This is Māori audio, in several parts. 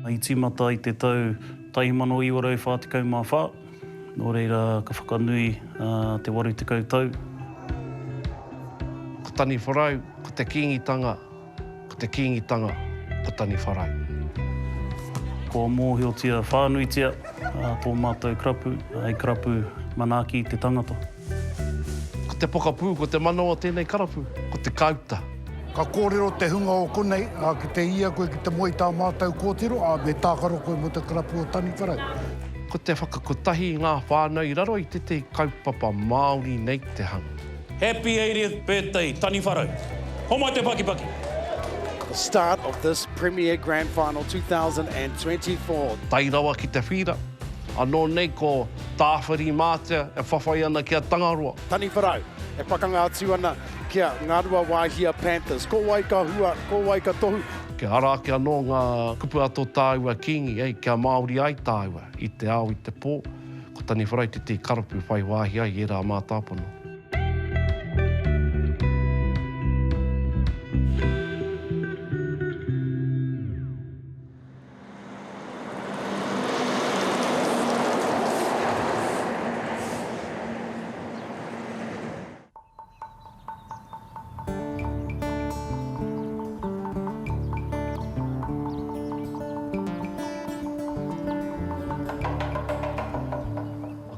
I tīmata i te tau 1944, nō reira ka whakanui te 80 tau. Ko tani wharau, ko te kīngitanga, ko tani wharau. Ko mōhiotia whānuitia tō mātou krapu, ai krapu manaaki i te tangata. Ko te pokapū, ko te manawa tēnei karapu, ko te kauta. Ka kōrero te hunga o konei, ki te ia koe ki te moi tā mātou kōtiro, me tākaro koe mo te karapu o tani wharau. Ko te whakakotahi ngā whānau i raro i te kaupapa Māori nei te hanga. Happy 80th birthday, Tani Wharau. Homai te paki. The start of this Premier Grand Final 2024. Tai rawa ki te whira, anō nei ko tāwhiri mātea e whawhai ana kia tangaroa. Tani Wharau, e pakanga atu ana kia Ngārua Wāhia Panthers. Ko wai ka hua, ko wai ka tohu. Ke ara ke anō ngā kupu ato tāua kingi, kia Māori ai tāua, i te ao, i te pō. Ko Tani Wharau te karapu whai wāhia i rā mātāpono.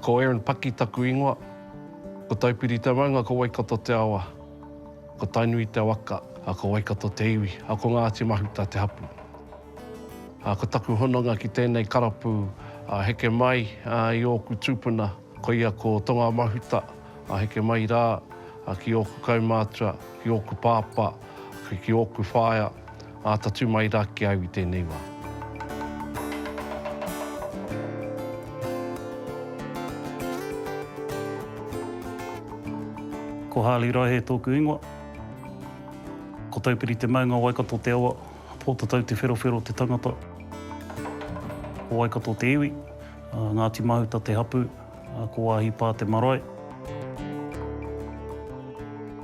Ko Aaron Paki taku ingoa, ko taupiri te maunga, ko Waikato te awa, ko Tainui te waka, ko Waikato te iwi, ko Ngāti Mahuta te hapu. Ko taku hononga ki tēnei karapu, heke mai i oku tūpuna, ko ia ko Tonga Mahuta, heke mai rā, ki oku kaumātua, ki oku pāpā, ki oku whāia, tatu mai rā ki au i tēnei wā. Ko Hāli Rahe tōku ingoa. Ko taupiri te maunga Waikato te awa, pōtatau te wherowhero te tangata. Ko Waikato te iwi, Ngāti Mahuta te hapu, ko Wāhi Pā te marae.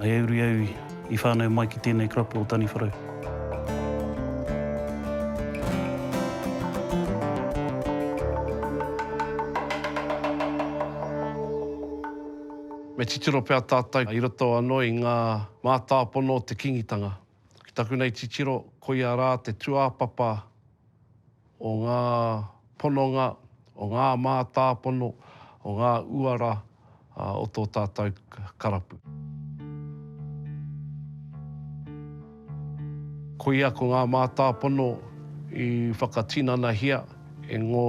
Ai auri au i whānau mai ki tēnei krapu o Tani Wharau. Me titiro pēr tātou i roto anō i ngā mātāpono te kingitanga. Ki taku nei titiro, ko ia rā te tuāpapa o ngā pononga, o ngā mātāpono, o ngā uara o tō tātou karapu. Ko ia ko ngā mātāpono i whakatinana hia e ngō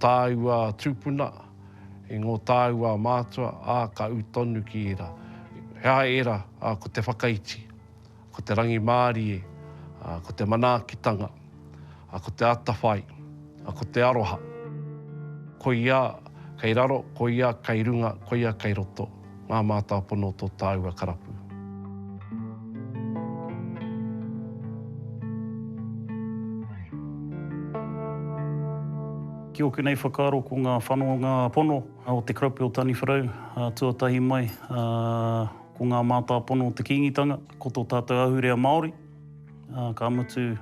tāua tūpuna, e ngō tāua mātua, ka utonu ki era. Hea era, ko te whakaiti, ko te rangi Māori ko te manaakitanga, ko te atawhai, ko te aroha. Ko ia kei raro, ko ia kei runga, ko ia kei roto. Ngā mātāpono tō tāua karapu. Ki oku nei whakaaro ko ngā whanau ngā pono o te krapu o Tani Wharau, tuatahi mai ko ngā mātāpono o te kingitanga, ko tō tātou ahurea Māori. Ka amutu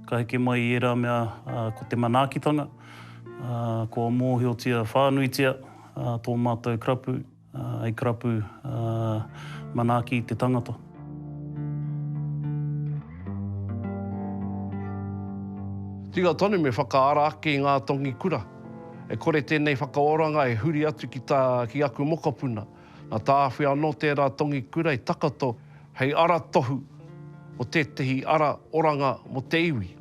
ka heke mai i era mea ko te manaakitanga, ko mōhiotia whānuitia tō mātou krapu, ai krapu manaaki i te tangata. Tika tonu me whakaara ake i ngā tongi kura. E kore tēnei whakaoranga e huri atu ki aku mokapuna. Nā tāwhi anō tērā tongi kura i takato hei ara tohu o tētahi ara oranga mo te iwi.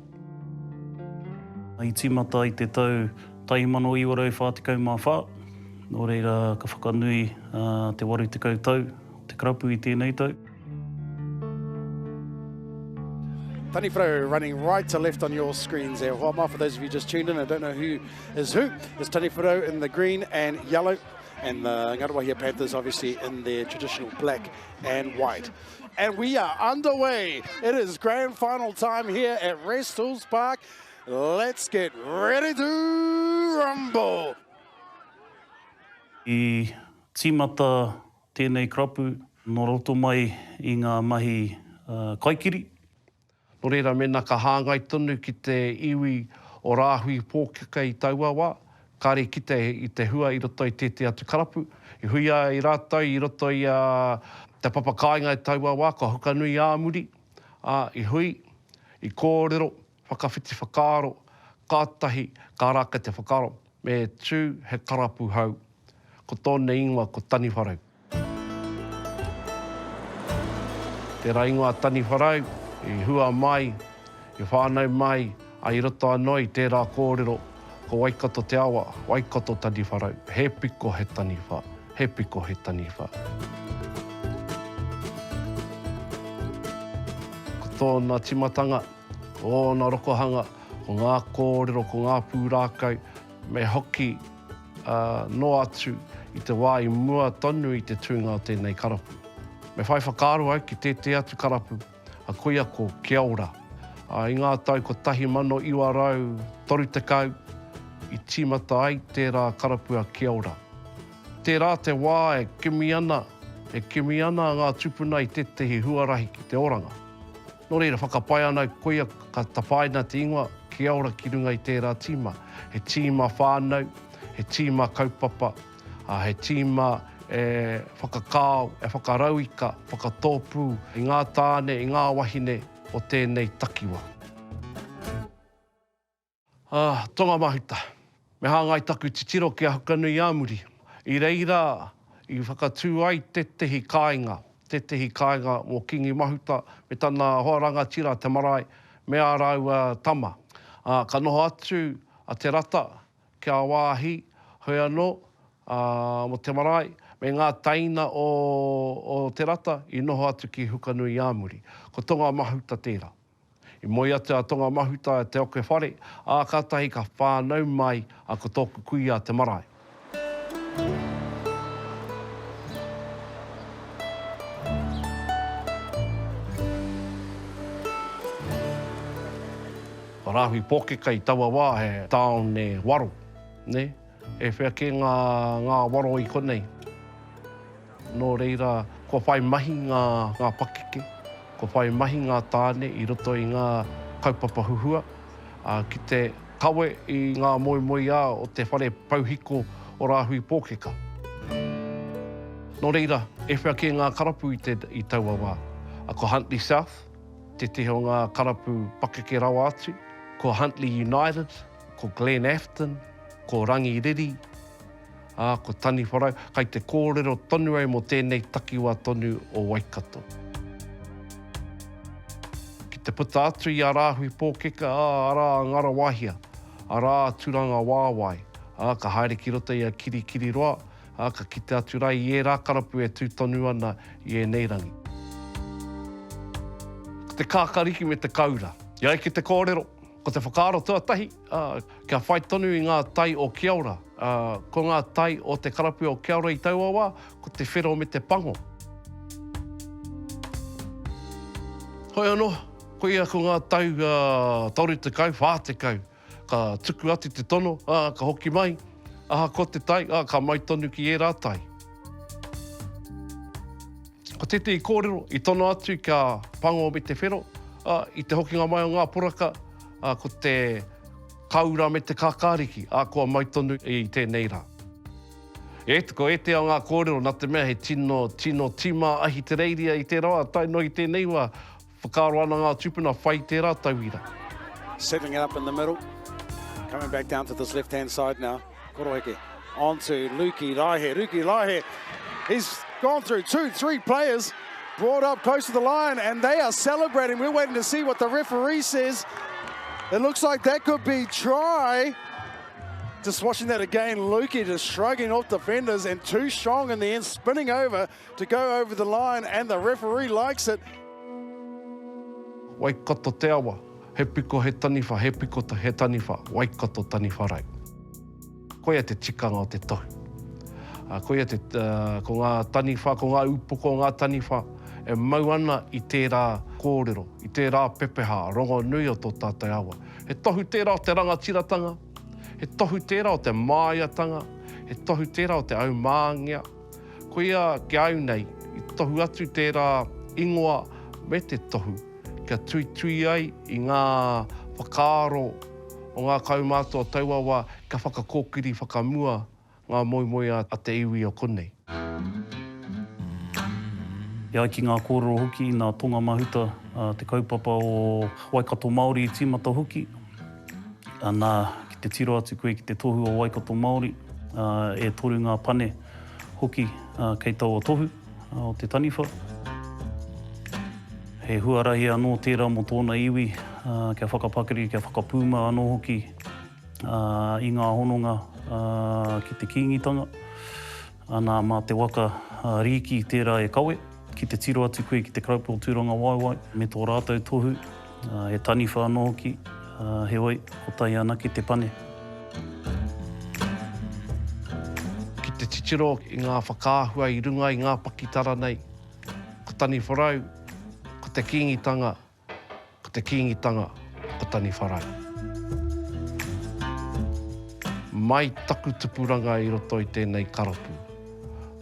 I tīmata i te tau 1944, nō reira ka whakanui te 80 tau, te krapu i tēnei tau. Tani Wharau running right to left on your screens there. Homa, for those of you just tuned in, I don't know who is who. It's Tani Wharau in the green and yellow, and the Ngāti Wāhia Panthers obviously in their traditional black and white. And we are underway. It is grand final time here at Rest Hills Park. Let's get ready to rumble. I tīmata tēnei krapu, nō roto mai i ngā mahi kaikiri. Nō reira mena ka hāngai tonu ki te iwi o rāhui pōkeka i taua wā, kāre kite i te hua i roto i tēte atu karapu. I huia i rātou i roto i te papakāinga i taua wā, ka hukanui āmuri. I hui, i kōrero, whakawhiti whakaaro, kātahi, kā rāka te whakaaro. Me tū he karapu hau. Ko tōne ingoa ko Tani Wharau. Tērā ingoa Tani Wharau, i hua mai, i whānau mai, a i roto anō i tērā kōrero, ko Waikato te awa, Waikato Tani Wharau. He piko he Tani Wha, he piko he Tani Wha. Ko tōna timatanga, ko ōna rokohanga, ko ngā kōrero, ko ngā pūrākau, me hoki no atu i te wā i mua tonu i te tūnga o tēnei karapu. Me whai whakaaro au ki tēte atu karapu, a koia ko kia ora. I ngā tau ko 1930, i tīmata ai tērā karapu a kia ora. Tērā te wā e kimi ana ngā tupuna i tetehi huarahi ki te oranga. Nō reira whakapai ana koia ka tapaina te ingoa, kia ora ki runga i tērā tīma. He tīma whānau, he tīma kaupapa, he tīma whakakāo, whakarauika, whakatōpū, i ngā tāne, i ngā wahine o tēnei takiwa. Tonga mahuta. Me hāngai taku titiro kia hukanui āmuri. I reira, i whakatū ai tetehi kāinga mō kingi mahuta, me tana hoaranga tira te marae, me ārau tama. Ka noho atu a te rata, kia wāhi, hoi anō, mo te marae, me ngā taina o te rata, i noho atu ki hukanui āmuri. Ko tonga mahuta tērā. I moi atu a tonga mahuta te oke whare, kātahi ka whānau mai a ko tōku kui a te marae. Rāhui pōkeka i taua wā he tāone waro, ne? E whea ke ngā waro i konei. Nō reira, ko whai mahi ngā pakeke, ko whai mahi ngā tāne i roto i ngā kaupapa huhua, ki te kawe i ngā moimoi o te whare pauhiko o rāhui pōkeka. Nō reira, e whea ke ngā karapu i taua wā. Ko Huntly South, te o ngā karapu pakeke rawa atu, ko Huntly United, ko Glen Afton, ko Rangiriri, ko Tani Wharau, kai te kōrero tonu au mo tēnei takiwa tonu o Waikato. Ki te puta atu i a rāhui pōkeka, ara ngara wahia, ara turanga wāwai, ka haere ki rota i a kirikiri roa, ka kite atu rai i e rā karapu e tūtonu ana i e nei rangi. Te kākariki me te kaura, iai ki te kōrero, ko te whakaaro tuatahi, kia whai tonu i ngā tai o kia ora. Ko ngā tai o te karapu o kia ora i taua wā, ko te whero me te pango. Hoi anō, ko ia ko ngā tau tauri te kau, whā te kau. Ka tuku ati te tono, ka hoki mai, ko te tai, ka mai tonu ki e rā tai. Ko tete i kōrero, i tono atu kia pango me te whero, i te hokinga mai o ngā poraka, ko te kaura me te kākāriki, koa mai tonu i tēnei rā. Ko e te o ngā kōrero, nā te mea he tino tima ahi te reiria i te roa, tai no i tēnei wā, whakaaro ana ngā tupuna whai te rā tauira. Setting it up in the middle, coming back down to this left-hand side now. Koroheke, on to Luki Laihe. He's gone through 2-3 players, brought up close to the line, and they are celebrating. We're waiting to see what the referee says. It looks like that could be try. Just watching that again, Luki just shrugging off defenders and too strong in the end, spinning over to go over the line, and the referee likes it. Waikato te awa, he piko he taniwha, he piko he taniwha, Waikato Tani Wharau. Koia te tikanga o te tohu. Koia ko ngā taniwha, ko ngā upoko o ngā taniwha, e mau ana i tērā kōrero, i tērā pepeha, rongo nui o tō tātai awa. He tohu tērā o te rangatiratanga, he tohu tērā o te māiatanga, he tohu tērā o te au māngia. Ko ia ki au nei, i tohu atu tērā ingoa me te tohu, kia tui ai i ngā whakaaro o ngā kaumātua taua wā ka whakakōkiri whakamua ngā moe a te iwi o konei. Ia ki ngā kōrero hoki, nā tonga mahuta, te kaupapa o Waikato Māori i tīmata hoki. Nā ki te tiro atu koe ki te tohu o Waikato Māori, e toru ngā pane hoki kei taua tohu o te taniwha. He huarahi anō tērā mo tōna iwi, kia whakapakari, kia whakapūma anō hoki i ngā hononga ki te kīngitanga. Nā mā te waka riki tērā e kawe. Ki te tiro atu koe ki te Karapū o Tūranga Waiwai, me tō rātou tohu, e taniwha anō hoki, he wai, o tai ana ki te pane. Ki te titiro i ngā whakaahua i runga i ngā pakitara nei, ko tani wharau, ko te kīngitanga, ko tani wharau. Mai taku tupuranga i roto i tēnei Karapū.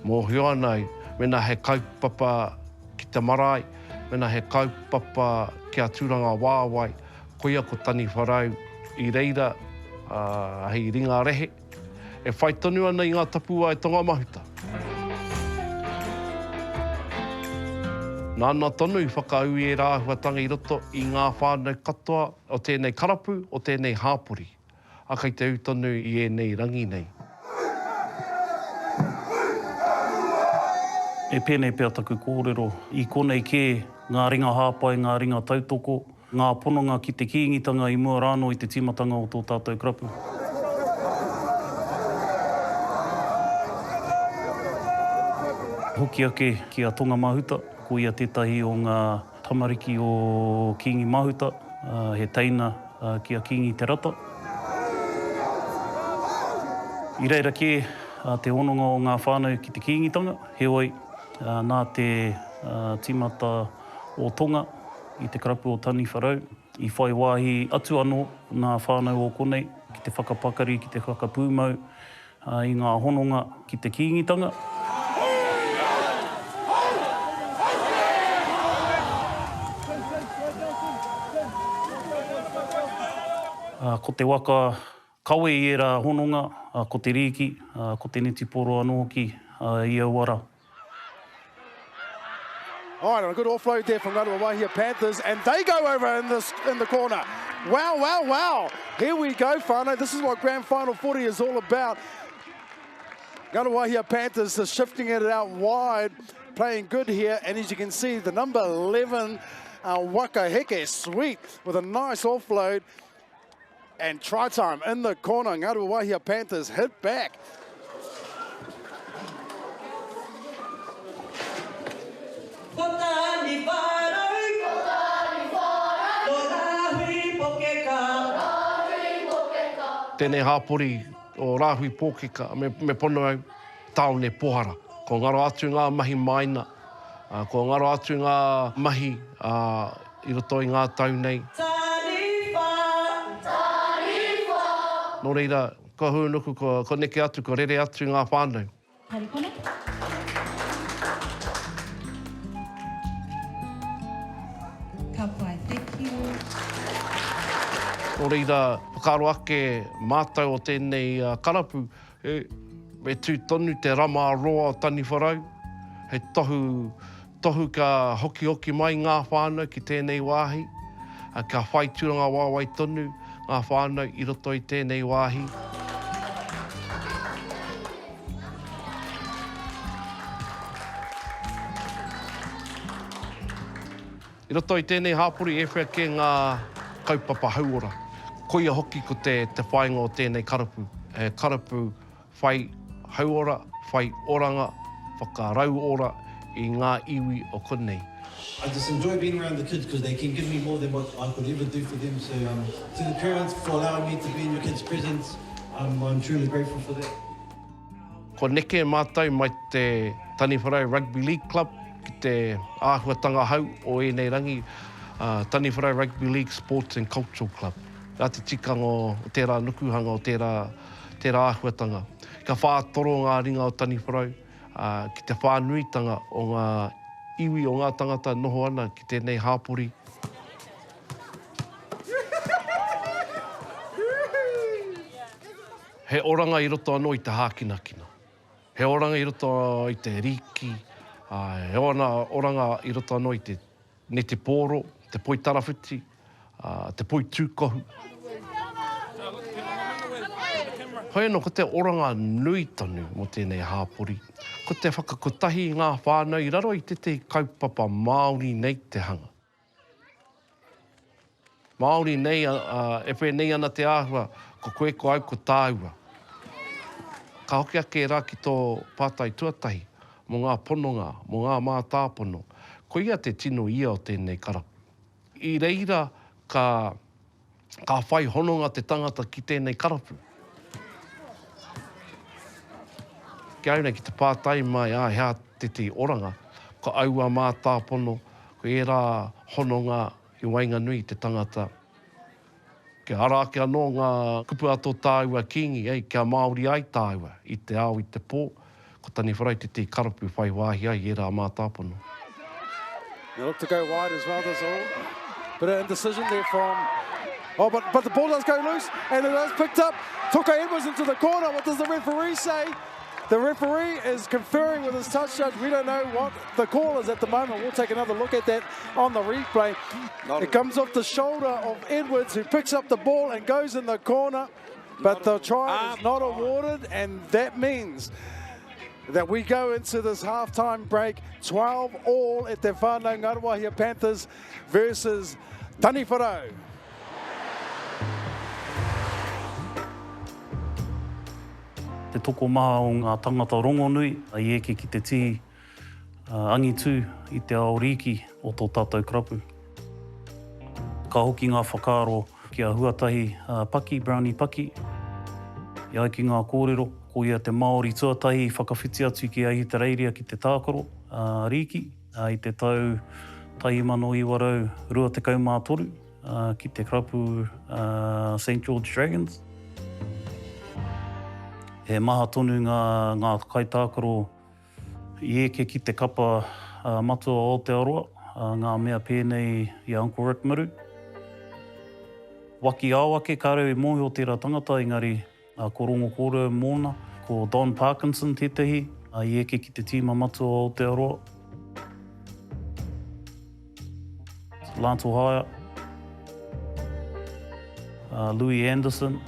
Mō hio nei, mena he kaupapa ki te marae, mena he kaupapa ki a Tūranga Wāwai, koia ko tani wharau i reira, hei ringa rehe, e whai tonu ana i ngā tapua e tonga mahuta. Nāna tonu i whakaaui e rāhuatanga i roto i ngā whānau katoa o tēnei Karapū, o tēnei Hāpori. A kei te utonu i e nei rangi nei. E pēnei pēr taku kōrero i konei kē ngā ringa hāpai, ngā ringa tautoko, ngā pononga ki te kīngitanga i mua rāno i te timatanga o tō tātou Karapū. Hoki ake ki a tonga mahuta, ko ia tētahi o ngā tamariki o Kingi Mahuta, he teina ki a Kingi Te Rata. I reira kē te hononga o ngā whānau ki te kīngitanga, he wai, nā te tīmata o Tonga i te Karapū o Tani Wharau, i whai wāhi atu anō ngā whānau o konei, ki te whakapakari, ki te whakapūmau, i ngā hononga ki te kīngitanga. Ko te waka kawe i era hononga, ko te riki, ko te netiporo anō hoki i auara. All right, and a good offload there from Ngāruawāhia Wahia Panthers, and they go over in the corner. Wow, wow, wow. Here we go, whānau. This is what Grand Final 40 is all about. Ngāruawāhia Wahia Panthers are shifting it out wide, playing good here, and as you can see, the number 11, Waka Heke, sweet, with a nice offload. And try time in the corner. Ngāruawāhia Wahia Panthers hit back. Tēnei Hāpori o Rāhui Pōkeka, me pono au Tāone Pohara. Ko ngaro atu ngā mahi maina, ko ngaro atu ngā mahi i roto i ngā tau nei. Nō reira, ko hunuku, ko neke atu, ko rere atu ngā whānau. Harikona. Ka pai, thank you. Nō reira, whakaro ake mātau o tēnei Karapū, me tū tonu te rama roa o Tani Wharau, he tohu ka hoki mai ngā whānau ki tēnei wāhi, ka whai Tūranga Wāwai tonu, ngā whānau i roto i tēnei wāhi. I roto i tēnei Hāpori e whea ke ngā kaupapa hauora. Koia hoki ko te whainga o tēnei Karapū. Karapū whai hauora, whai oranga, whakarau ora i ngā iwi o konei. I just enjoy being around the kids because they can give me more than what I could ever do for them. So to the parents for allowing me to be in your kids' presence, I'm truly grateful for that. Ko neke mātou mai te Tani Wharau Rugby League Club ki te āhuatanga hau o enei rangi, Tani Wharau Rugby League Sports and Cultural Club. Nā te tikanga o tērā nukuhanga o tērā āhuatanga. Ka whātoro ngā ringa o Tani Wharau, ki te whānuitanga o ngā iwi o ngā tangata noho ana ki tēnei Hāpori. He oranga I roto anō I te hākinakina. He oranga I roto I te riki. He oranga I roto anō I te ne te pōro, te poi tarawhiti, te poi tūkohu. Hoi anō, ko te oranga nui tonu mo tēnei hāpori. Ko te whakakotahi ngā whānau I raro I te kaupapa Māori nei te hanga. Māori nei, e pē nei ana te āhua, ko koe ko au ko tāua. Ka hoki ake rā ki tō pātai tuatahi, mo ngā pononga, mo ngā mātāpono. Ko ia te tino ia o tēnei karapu. I reira ka whai hononga te tangata ki tēnei karapu. Kia auna ki te pātai mai hea te oranga, ko aua mātāpono, ko e rā hononga I Wainganui te tangata. Kia ara ake anō ngā kupu ato tāua kingi, kia Māori ai tāua, I te ao, I te pō, ko tani wharai te karapu whai wāhi ai, e rā mātāpono. They look to go wide as well, there's all. Bit of indecision there from... Oh, but the ball does go loose, and it is picked up. Toka Edwards into the corner. What does the referee say? The referee is conferring with his touch judge. We don't know what the call is at the moment. We'll take another look at that on the replay. It comes off the shoulder of Edwards, who picks up the ball and goes in the corner. But the try is not awarded, and that means that we go into this halftime break 12-all at the whānau Ngaruawahia Panthers versus Taniwharau. Te toko maha o ngā tangata rongonui, I eke ki te tihi angitū I te ao riki o tō tātou karapu. Ka hoki ngā whakaaro ki a huatahi paki, Brownie paki. Ia ki ngā kōrero, ko ia te Māori tuatahi whakawhiti atu ki ahi te reiria ki te tākaro riki. I te tau 1923 ki te karapu St. George Dragons. He maha tonu ngā kaitākaro I eke ki te kapa matua o Aotearoa, ngā mea pēnei I Uncle Rick Miru. Waki awake, ka reo mohi o tērā tangata, engari ko rongo kōrero mōna, ko Don Parkinson tētahi, I eke ki te tīma matua o Aotearoa. Lanto Haya, Louis Anderson,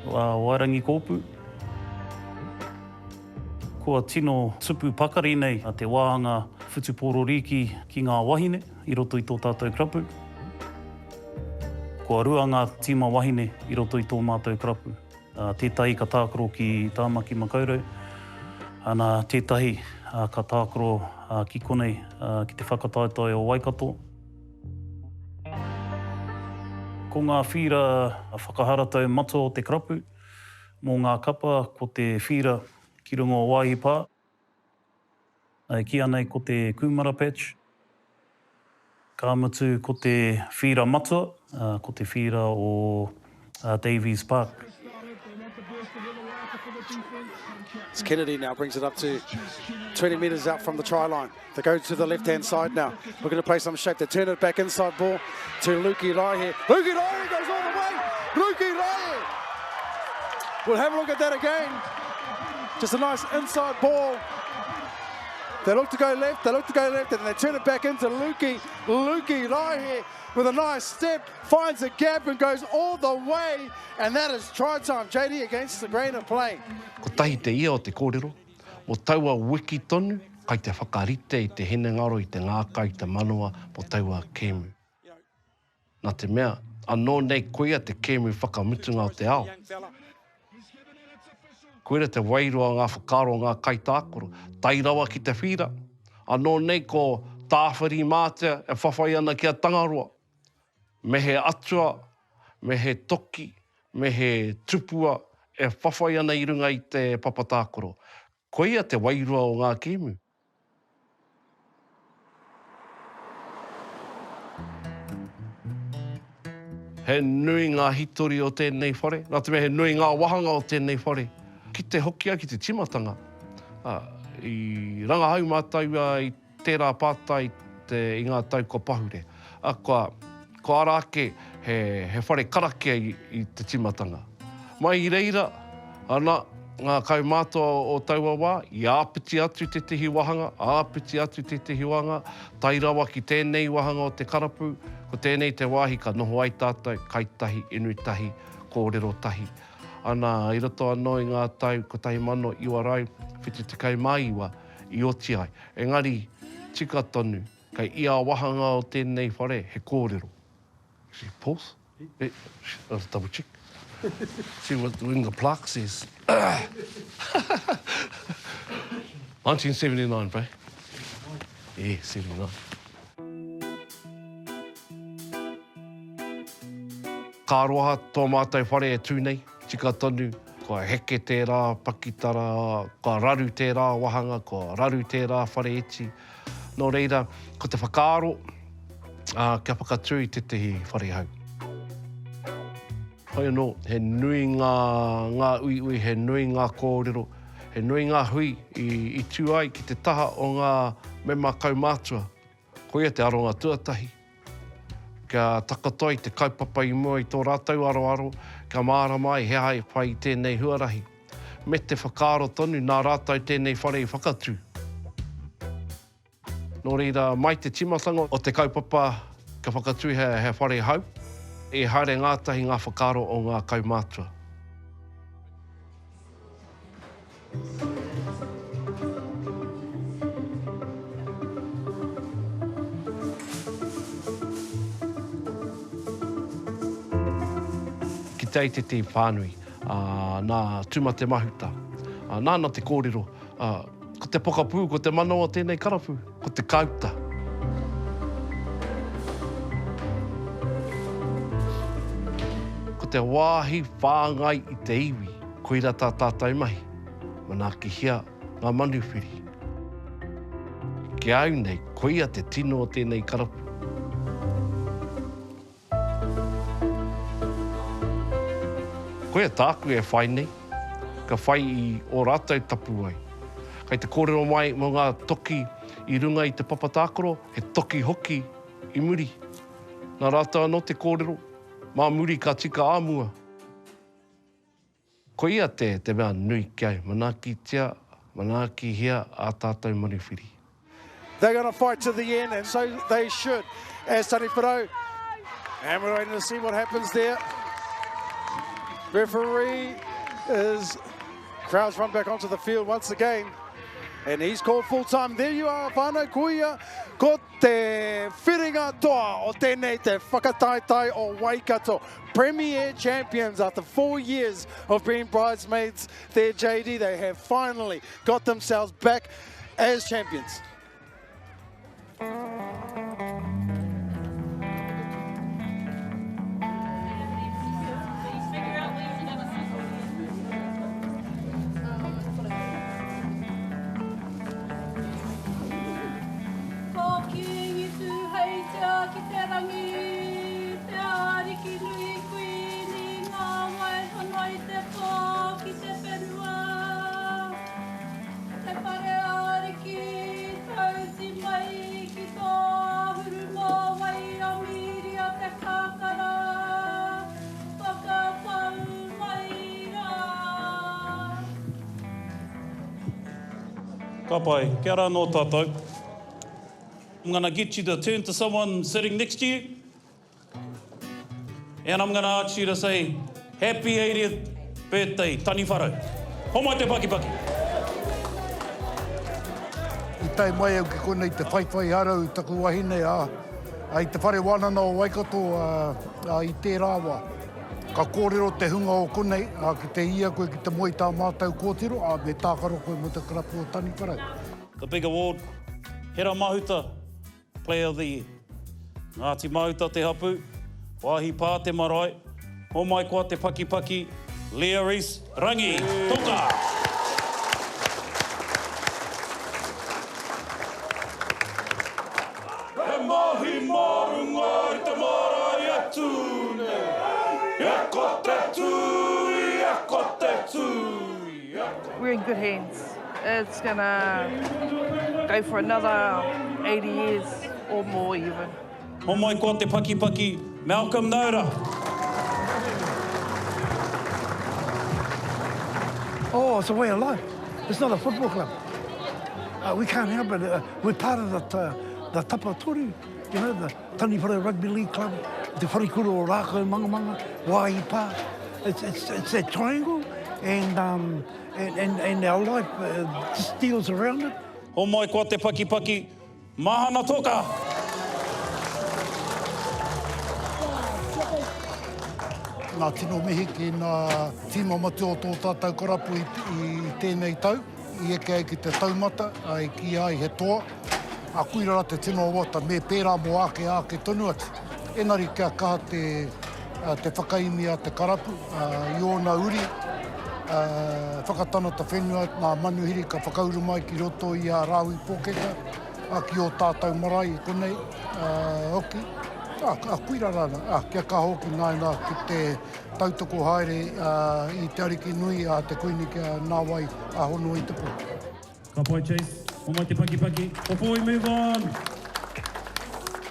Wairangi Kōpū. Kua tino tupu pakari nei a te wāhanga whutupōro riki ki ngā wahine I roto I tō tātou karapu. Kua rua ngā tīma wahine I roto I tō mātou karapu. Tētahi ka tākaro ki Tāmaki Makaurau. Ana tētahi ka tākaro ki konei ki te whakataetai o Waikato. Ko ngā whira whakaharatau matua o te karapu, mō ngā kapa ko te whira ki runga o Waihipā. Ki anei ko te Kumara Patch. Ka mutu ko te whira matua, ko te whira o Davies Park. As Kennedy now brings it up to 20 metres out from the try line. They go to the left-hand side now. Looking to play some shape. They turn it back inside ball to Luki Raihe. Luki Raihe goes all the way. Luki Raihe. We'll have a look at that again. Just a nice inside ball. They look to go left, and they turn it back into Luki. Luki Raihe with a nice step, finds a gap and goes all the way. And that is try time, JD, against the grain of play. Ko tahi te ia o te kōrero, mo taua wiki tonu, kai te whakarite I te henengaro I te ngāka I te manoa, mo taua kēmu. Nā te mea, anō nei koia te kēmu whakamutunga o te ao. Koera te wairua ngā whakaro ngā kaitākoro, tai rawa ki te whira. Anō nei ko tāwhiri mātea e whawhai ana ki a Tangaroa. Me he atua, me he toki, me he tupua, e whawhai ana I runga I te papatākoro. Koia te wairua o ngā kēmu. He nui ngā hitori o tēnei whare, nā te mea he nui ngā wahanga o tēnei whare. Ki te hokia ki te timatanga. I rangahau mātaua I tērā pātai I ngā tau ko pahure. Ko ara ake he whare karakia I te timatanga. Mai I reira, ana, ngā kaumātua o taua wā, I āpiti atu te tehi wahanga, āpiti atu te tehi wahanga, tai rawa ki tēnei wahanga o te karapu, ko tēnei te wāhi ka noho ai tātou, kaitahi, inuitahi, kōrero tahi. Ana, I roto anō I ngā tau, ko tahi mano iwa rau, whiti te kau mai iwa, I oti ai. Engari, tika tonu, kai ia wahanga o tēnei whare, he kōrero. See, pause? I'll double check. See what the Ringa plaque says. 1979, bro. Yeah, 79. Ka roha tō mātou whare e tūnei, tika tonu, kua heke tērā pakitara, kua raru tērā wahanga, kua raru tērā whare eti. Nō reira, ko te whakaaro, kia whakatū I te tehi whare hau. Hoi anō, he nui ngā ui, he nui ngā kōrero, he nui ngā hui I tū ai ki te taha o ngā mema kaumātua. Ko ia te aronga tuatahi. Kia takatoi te kaupapa I mua I tō rātau aroaro, kia māra mai he hai whai tēnei huarahi. Me te whakaaro tonu, nā rātau tēnei whare I whakatū. Nō reira, mai te timatanga o te kaupapa ka whakatū he whare hau, e haere ngātahi ngā whakaaro o ngā kaumātua. Ki tei te te whānui, nā tūmate mahuta, nāna te kōrero, ko te pokapū, ko te mano o tēnei karapu, ko te kauta. Ko te wāhi whāngai I te iwi, koira tā tātai mahi, mana ki hia ngā manuwhiri. Ki au nei, koia te tino o tēnei karapu. Koia tāku e whai nei, ka whai I o rātou tapu ai. Kei te kōrero mai mo ngā toki I runga I te papatākoro, he toki hoki I muri. Nā rātou anō te kōrero, mā muri ka tika āmua. Ko ia te mea nui ki au, mana ki tia, mana ki hia a tātou manuwhiri. They're going to fight to the end, and so they should, as Tani Wharau. And we're waiting to see what happens there. Referee is... Crowds run back onto the field once again. And he's called full time. There you are, whānau kuia. Ko te whiringa toa o tēnei te whakataitai o Waikato. Premier champions after 4 years of being bridesmaids there, JD. They have finally got themselves back as champions. Ka pai, kia rā nō tātou. I'm going to get you to turn to someone sitting next to you. And I'm going to ask you to say, Happy 80th birthday, Tani Wharau. Homai te paki paki. I tai mai au ki konei te whaiwhai harau taku wahine ai te whare wānana o Waikato I tērā wā. Ka kōrero te hunga o konei, ki te ia koe ki te moi tā mātou kōtiro, me tākaro koe mo te karapu o Tani Wharau. The big award, Hera Mahuta, Player of the Year. Ngāti Mahuta te hapu, wāhi pā te marae, ho mai koa te paki paki, Leah Reese Rangi, toka! He mahi marunga I te marae atu nei. We're in good hands. It's gonna go for another 80 years or more even. Ho mai koa te paki paki, Malcolm Naura. Oh, it's a way of life. It's not a football club. We can't help it. We're part of the Tapatoru, you know, the Tani Whare Rugby League Club, the Wharikura o Rākau Mangamanga, Waipa. It's that triangle, and our life just deals around it. Ho mai kua te paki, mahana toka! Ngā tino mihi ki ngā tīma matu o tō tātou karapu i tēnei tau, i eke ki te taumata, ai ki ai he toa. A kuirara te tino o wata, me pērā mo ake tonu atu. Enari kia kaha te whakaimi a te karapu, i ōna uri, whakatanata whenua, ngā manuhiri ka whakauru mai ki roto i a rāhui pōkeka, a ki o tātou marae konei, hoki. A kuirara ana, kia kaha hoki nāina ki te tautoko haere i te ariki nui a te koini kia nāwai a hono i te pō. Ka pai Chase, o mai te paki. Before we move on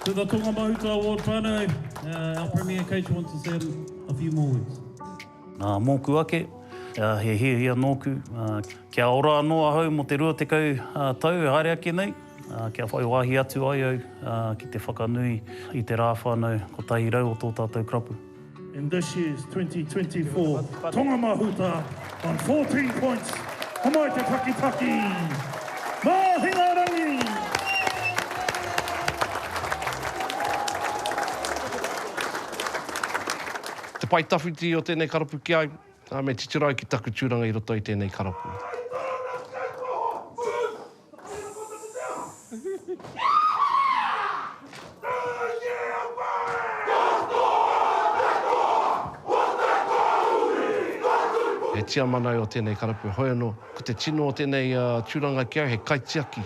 to the Tonga Mahuta Award whānau, our Premier Coach wants to say a few more words. Mōku ake, he hia nōku, kia ora anō ahau mo te rua tekau tau, haere ake nei. Kia whai wāhi atu ai au ki te whakanui i te rā whānau ko tahi rau o tō tātou krapu. In this year's 2024 Tonga Mahuta on 14 points, Homai te Paki, Mahingarangi! Te pai tawhiti o tēnei karapu ki ai, me titirai ki taku tūranga i roto i tēnei karapu. He tia manai o tēnei karapu hoi anō, ko te tino o tēnei tūranga ki au, he kaitiaki.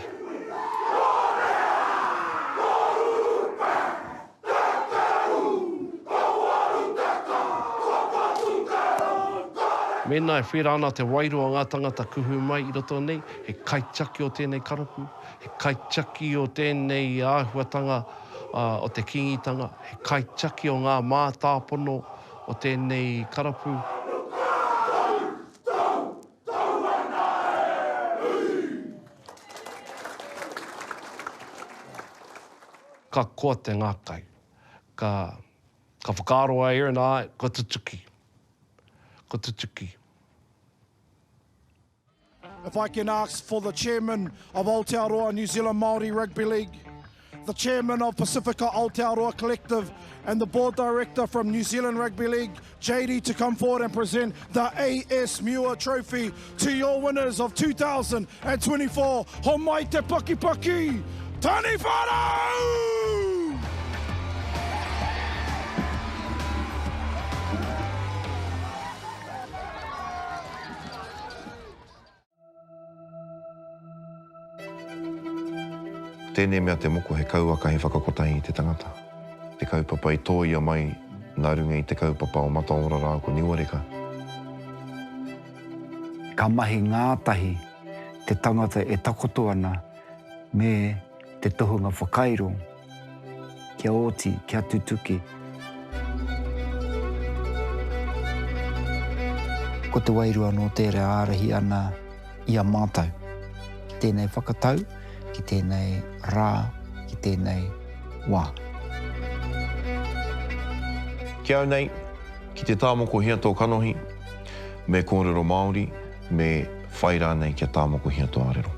Mēnā e whera ana te wairua ngā tangata kuhu mai i roto nei, he kaitiaki o tēnei karapu, he kaitiaki o tēnei āhuatanga o te kingitanga, he kaitiaki o ngā mātāpono o tēnei karapu. Ka koa te ngākai, ka whakaaro ai ira nā, ko tutuki. If I can ask for the chairman of Aotearoa New Zealand Māori Rugby League, the chairman of Pacifica Aotearoa Collective, and the board director from New Zealand Rugby League, JD, to come forward and present the A.S. Muir Trophy to your winners of 2024. Ho mai te paki, Tani Whānau! Tēnei mea te moko he kauaka he whakakotahi i te tangata. Te kaupapa i tōia mai nā runga i te kaupapa o Mataora rā ko Niwareka. Ka mahi ngātahi te tangata e takoto ana me te tohunga whakairo. Kia oti, kia tutuki. Ko te wairua no tere ārahi ana i a mātau. Ki tēnei whakatau, ki tēnei rā, ki tēnei wā. Kia au nei, ki te tāmoko hia tō kanohi, me kōrero Māori, me whai rā nei kia tāmoko hia tō arero.